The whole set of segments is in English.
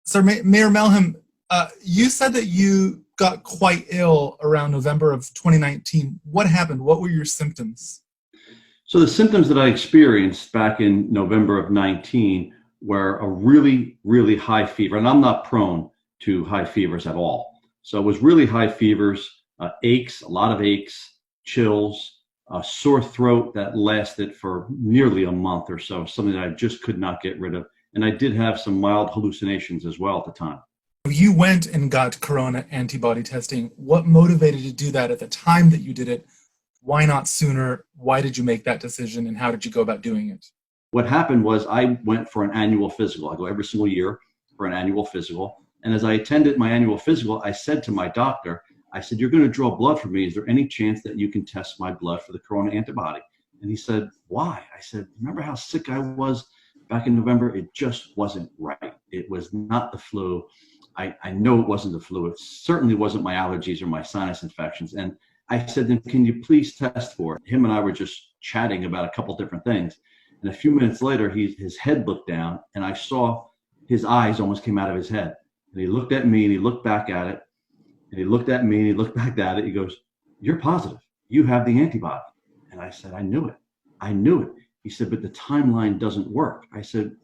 So Mayor Melham, you said that you got quite ill around November of 2019. What happened? What were your symptoms? So the symptoms that I experienced back in November of 19 were a really, really high fever. And I'm not prone to high fevers at all. So it was really high fevers, aches, a lot of aches, chills, a sore throat that lasted for nearly a month or so, something that I just could not get rid of. And I did have some mild hallucinations as well at the time. You went and got corona antibody testing. What motivated you to do that at the time that you did it? Why not sooner? Why did you make that decision, and how did you go about doing it? What happened was I went for an annual physical. I go every single year for an annual physical. And as I attended my annual physical, I said to my doctor, I said, "You're going to draw blood for me. Is there any chance that you can test my blood for the corona antibody?" And he said, "Why?" I said, "Remember how sick I was back in November? It just wasn't right. It was not the flu. I know it wasn't the flu. It certainly wasn't my allergies or my sinus infections." And I said, "Then can you please test for it?" Him and I were just chatting about a couple different things. And a few minutes later, his head looked down, and I saw his eyes almost came out of his head. And he looked at me, and he looked back at it, and he looked at me, and he looked back at it. He goes, "You're positive. You have the antibody." And I said, "I knew it. I knew it." He said, "But the timeline doesn't work." I said,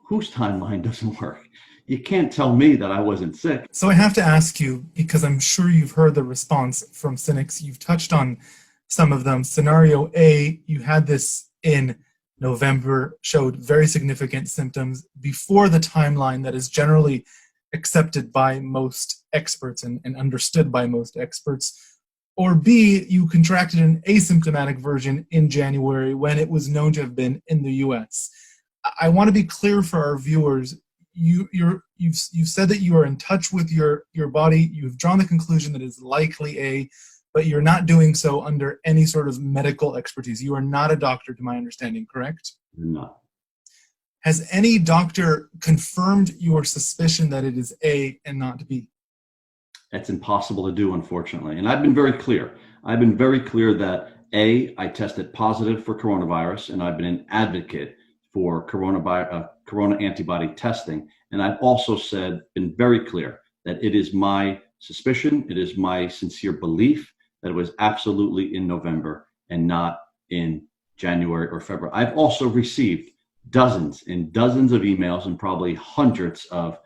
"Whose timeline doesn't work? You can't tell me that I wasn't sick." So I have to ask you, because I'm sure you've heard the response from cynics. You've touched on some of them. Scenario A, you had this in November, showed very significant symptoms before the timeline that is generally accepted by most experts and understood by most experts. Or B, you contracted an asymptomatic version in January when it was known to have been in the US. I want to be clear for our viewers. You've said that you are in touch with your body. You've drawn the conclusion that it's likely A, but you're not doing so under any sort of medical expertise. You are not a doctor, to my understanding, correct? No. Has any doctor confirmed your suspicion that it is A and not B? That's impossible to do, unfortunately. And I've been very clear. I've been very clear that A, I tested positive for coronavirus, and I've been an advocate for corona antibody testing. And I've also been very clear that it is my suspicion, it is my sincere belief that it was absolutely in November and not in January or February. I've also received dozens and dozens of emails and probably hundreds of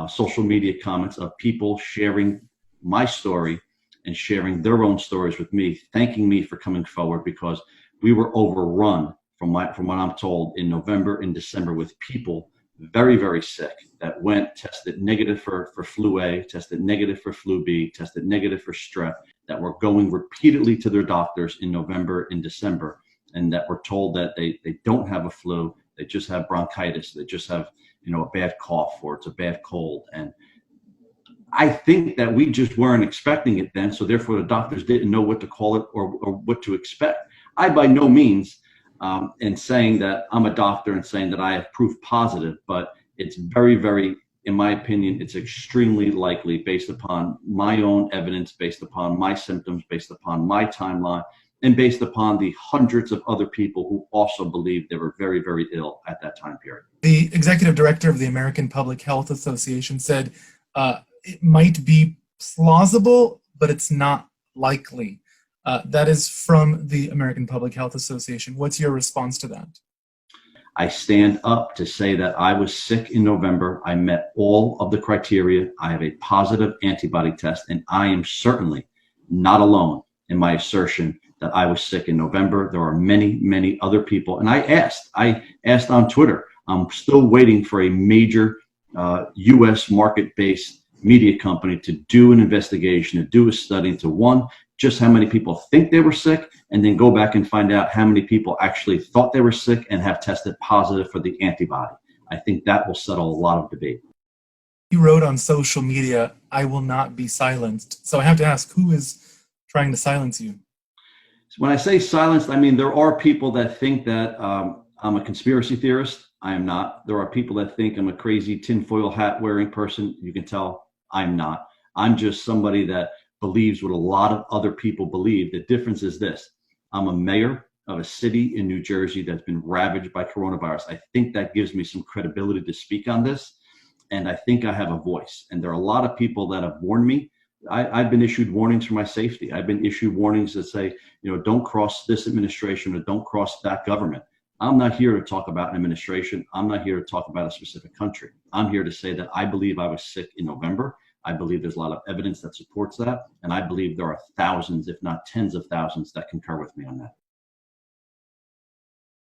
social media comments of people sharing my story and sharing their own stories with me, thanking me for coming forward, because we were overrun from what I'm told in November and December with people very, very sick that went, tested negative for flu A, tested negative for flu B, tested negative for strep, that were going repeatedly to their doctors in November and December, and that were told that they don't have a flu, they just have bronchitis, they just have a bad cough, or it's a bad cold. And I think that we just weren't expecting it then, so therefore the doctors didn't know what to call it or what to expect. I by no means in saying that I'm a doctor and saying that I have proof positive, but it's very, very, in my opinion, it's extremely likely, based upon my own evidence, based upon my symptoms, based upon my timeline, and based upon the hundreds of other people who also believed they were very, very ill at that time period. The executive director of the American Public Health Association said it might be plausible, but it's not likely. That is from the American Public Health Association. What's your response to that? I stand up to say that I was sick in November. I met all of the criteria. I have a positive antibody test, and I am certainly not alone in my assertion that I was sick in November. There are many, many other people. And I asked on Twitter. I'm still waiting for a major U.S. market-based media company to do an investigation, to do a study into just how many people think they were sick, and then go back and find out how many people actually thought they were sick and have tested positive for the antibody. I think that will settle a lot of debate. You wrote on social media, "I will not be silenced." So I have to ask, who is trying to silence you? When I say silenced, I mean there are people that think that I'm a conspiracy theorist. I am not. There are people that think I'm a crazy tinfoil hat wearing person. You can tell I'm not. I'm just somebody that believes what a lot of other people believe. The difference is this: I'm a mayor of a city in New Jersey that's been ravaged by coronavirus. I think that gives me some credibility to speak on this. And I think I have a voice. And there are a lot of people that have warned me. I've been issued warnings for my safety. I've been issued warnings that say, don't cross this administration or don't cross that government. I'm not here to talk about an administration. I'm not here to talk about a specific country. I'm here to say that I believe I was sick in November. I believe there's a lot of evidence that supports that. And I believe there are thousands, if not tens of thousands, that concur with me on that.